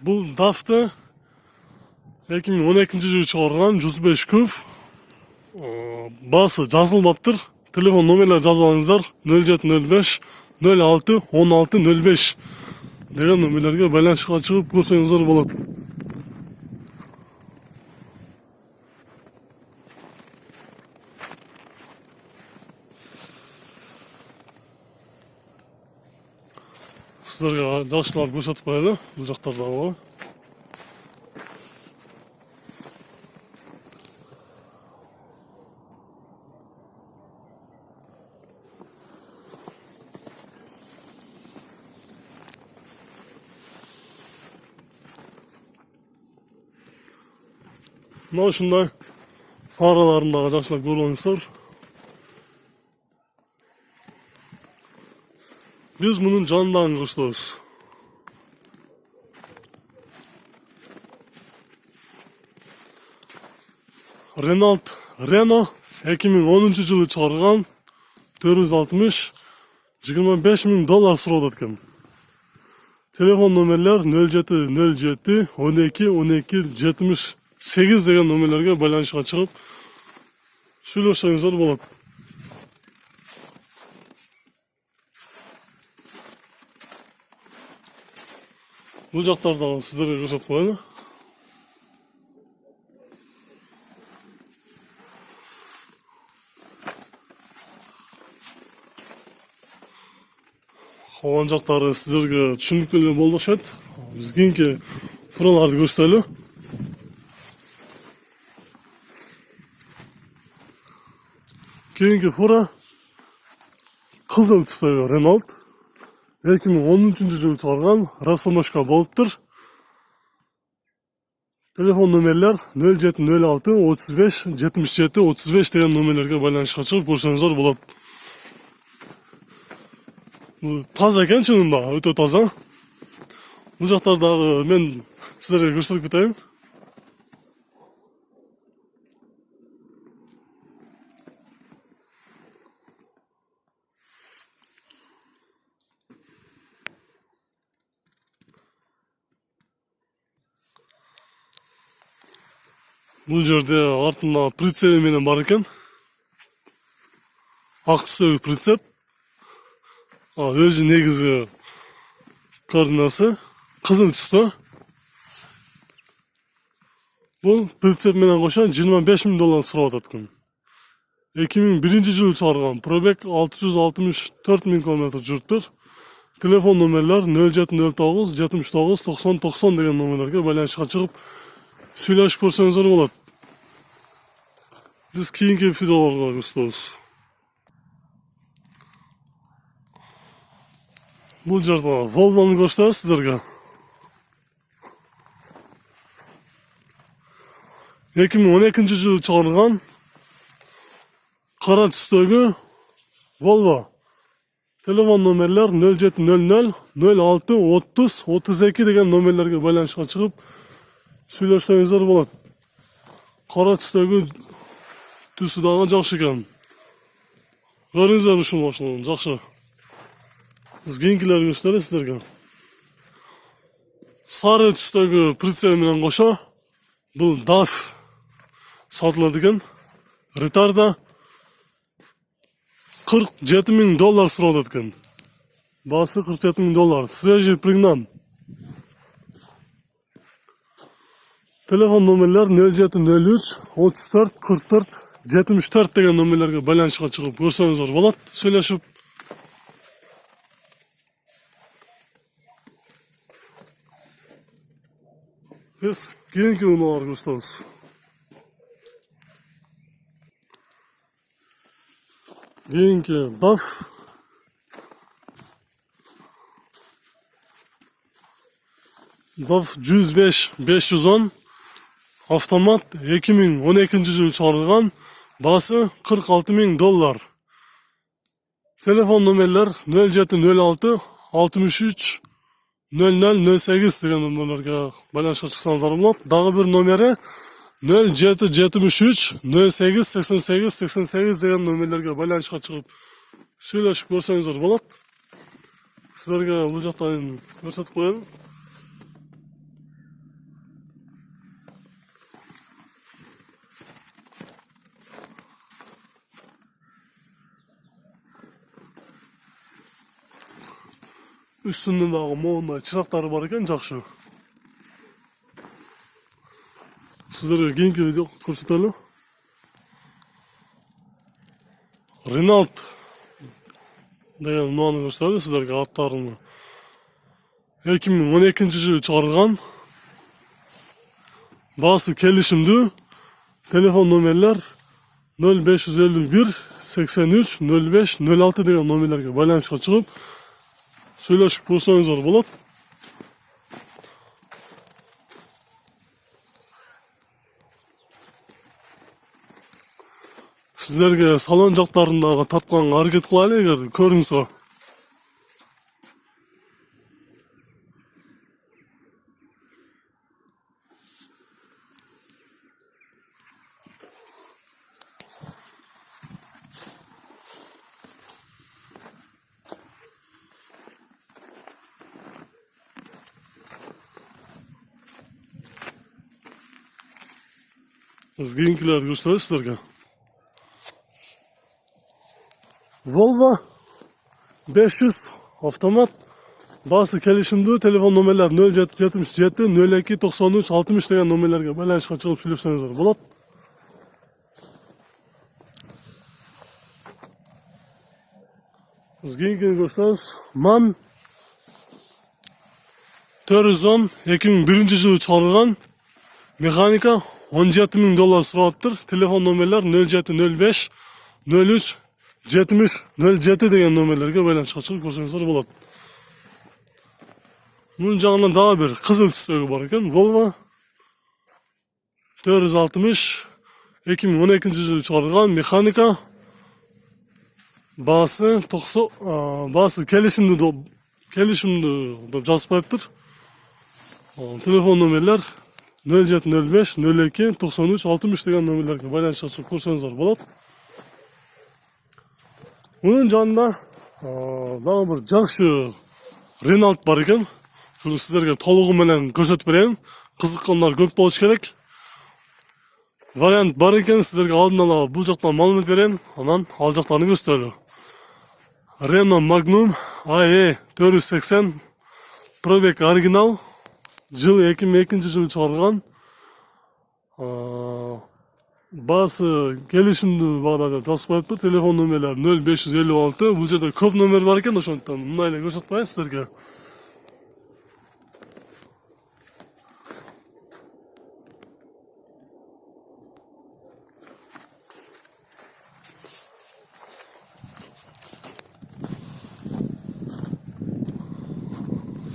Бұл дафты 2012-жылы шығарған 105 күф. Басы жазылмаптыр. Телефон номерлер жазып алыңыздар. 0705 06 16 05 деген номерлерге байланышқа шығып көрсеңіздер болады. Сіздерге жақшылап көрсетіп қояды бұл жақтардағы. Мына ушундай фараларындағы жақшылап көріп алыңыздар. Biz bunun canından көрсөтөбүз. Renault Renault 2010-жылы чыгарган 460 $25,000 сурап аткан. Телефон номерлер 0707 12 12 78 деген номерлерге байланышка чыгып сүйлөшсөңүздөр болот. Бұл жақтардан сіздерге көрсетіп қояды. Қалған жақтары сіздерге түсініктелі болды шет. Біз кейінгі фураларды көрсетелі. Кейінгі фура қызыл түстегі Renault 2013-жылы чыгарган расамашка болуптур. Телефон номерлер 0706 35 77 35 деген номерлерге байланышка чыгып көрсөңүздөр болот. Бул таза экен, чынында өтө таза. Бул жактардагы мен сиздерге көрсөтүп кетейин. Бұл жерде артында прицеп менен бар екен. Ак түстөгү прицеп. Өзү негизги координасы кызыл түстө. Бұл прицеп менен кошо $25,000 сурап аткан. 2001-жылы чыгарган. Пробег 664,000 км жүрүптүр. Телефон номерлер 0709 79 90 90 деген номерлерге байланышка чыгып сүйлөшүп көрсөңүздөр болот. Biz keyingi videolarga көрсөтөбүз. Бул жерде Volvo'nu көрсөтөбүз сиздерге. 2012-жылы чыгарган кара түстөгү Volvo. Телефон номерлер 0700 06 30 32 деген номерлерге байланышка чыгып сүйлөшсөңүздөр болот. Кара түстөгү түсү дагы жакшы экен. Көрүңүздөр ушул машинаны, жакшы. Биз кийинкилер көрсөтөлү сиздерге. Сары түстөгү прицеп менен кошо бул DAF сатылат экен. Ретарда $47,000 сурап экен. Басы $47,000. Свежий пригнан. Телефон номерлер 0703 34 44 74 деген номерлерге байланышка чыгып көрсөңүздөр болот, сүйлөшүп. Биз кийинки унааларды көрсөтөбүз. Кийинки DAF DAF 105 510 автомат 2012-жылы чыгарылган. Басы $46,000. Телефон номерлер 0706 63 00 08 деген номерлерге байланышка чыксаңыздар болот. Дагы бир номери 0773 08 88 88 деген номерлерге байланышка чыгып сүйлөшүп көрсөңүздөр болот. Сіздерге бұл жақтан көрсетіп қояйын. Üstünde dagы moğunday çıraqtары бар eкен, жакшы. Sizlerge keyinki video көрсөтөлү. Renault деген нуаны көрсөтөлү sizlerge аттарыны. 2012-жылы чыгарылган. Баасы келишимдүү. Телефон номерлер 0551 83 05 06 деген номерлерге байланышка чыгып сөйлөшүп көрсөңүздөр болот. Sizlerge салон жактарындагы тартканга аракет кылайлы эгер көрүнсө. Biz keyinkiler gösteririz sizlerge. Volvo 500 avtomat. Bası kelişimdүү. Telefon nomerler 0777 02 93 60 деген номерлерге байланышка чыгып сүйлөшсөңүздөр болот. Biz keyinki gösteririz. MAN 410 2001-жылы чыгарылган. Mexanika $17.000 сурапtır. Telefon nomerler 0705 03 70 07 деген номерлерге байланышка чыгып көрсөңүздөр болот. Bunun жагынан дагы бир кызыл түстөгү бар экен. Volvo 460 2012-жылы чыгарылган механика. Баасы 90 баасы келишимдүү деп жазып коюптур. Телефон номерлер 0705 02 93 60 деген номерлерге байланышка чыгып көрсөңүздөр болот. Bunun жанында дагы бир жакшы Renault бар экен. Şunu sizlerge толугу менен көрсөтүп берейин. Кызыккандар көп болуш керек. Вариант бар экен, sizlerge алдын ала бул жактан маалымат берейин. Анан ал жактарын көрсөтөлү. Renault Magnum AE 480 пробег оригинал. Жыл 2002-жылы чыгарылган. Баасы келишимдүү бар деп жазып коюптур. Телефон номерлер 0556. Бул жерде көп номер бар экен, ошондуктан мындай эле көрсөтүп коеюн силерге.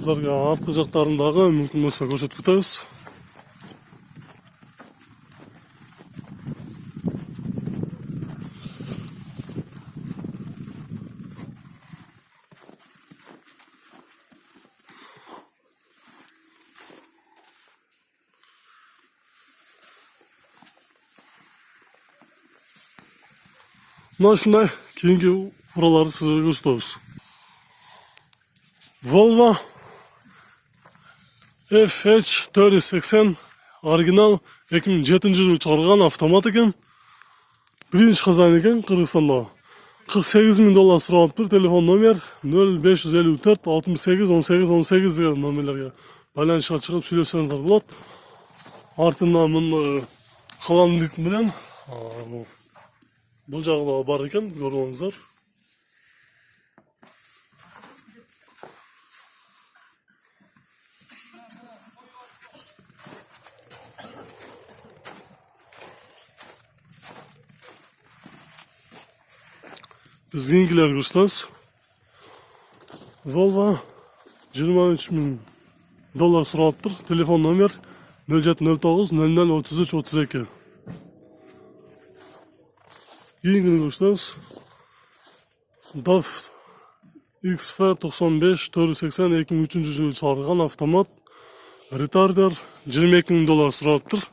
Sizlerge artkы жактарындагы мүмкүн болсо көрсөтүп кетебиз. Мына ушундай кийинки фураларды сизерге көрсөтөбүз. Volvo FH480 оригинал 2007-жылы чыгарылган автомат экен. Биринчи казан экен Кыргызстанда. $48.000 сурапtır. Телефон номер 0554 68 18 18 деген номерлерге байланышка чыгып сүйлөшсөңүздөр болот. Артынан мына каламдык менен бул жагда бар экен, көрүңүздөр. Biz keyinkiler gösteririz. Volvo $23.000 сурапtır. Telefon номер 0709 00 33 32. Keyingini gösteririz. DAF XF95 480 2003-жылы чыгарылган автомат. Retarder $22.000 сурапtır.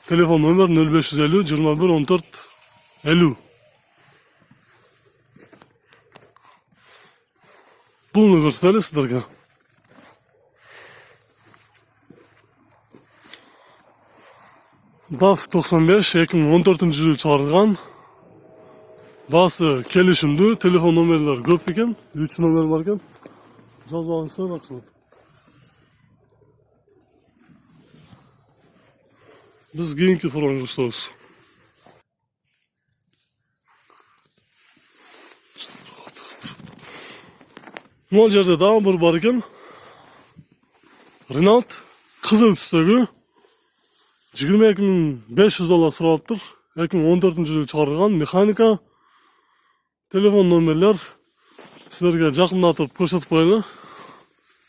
Telefon номер 0550 21 14 50. Bunu gösterelim sizlerge. DAF 95 2014-жылы чыгарылган. Басы келишимдүү. Телефон номерлер көп экен. 3 номер бар экен. жазып алыңыздар акчалап. Biz keyingi programda görüşürüz. Bu yerde daha bir bar ekan. Renault kızıl tüstegi $22.500 suraptır. 2014-yılı çıkarılgan mexanika. Telefon nomerler sizlerge jakındatıp ko'rsatib qo'yaylik.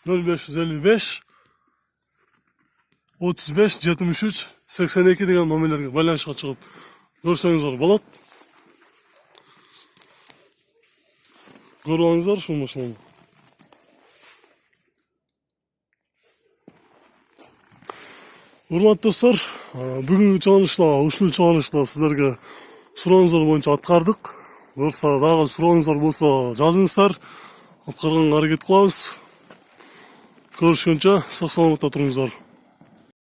0555 35 73 82 degan nomerlarga baylanishga chiqib ko'rsangizlar bo'ladi. Ko'rib olingizlar shu mashinani. Hurmatli do'stlar, bugungi chog'ilishda, ushbu chog'ilishda sizlarga so'rovingizlar bo'yicha atqardik. Bo'lsa, dag'i so'rovingizlar bo'lsa, yozingizlar. Atqarganga harakat qilamiz. Ko'rishguncha sog' salomatda turingizlar.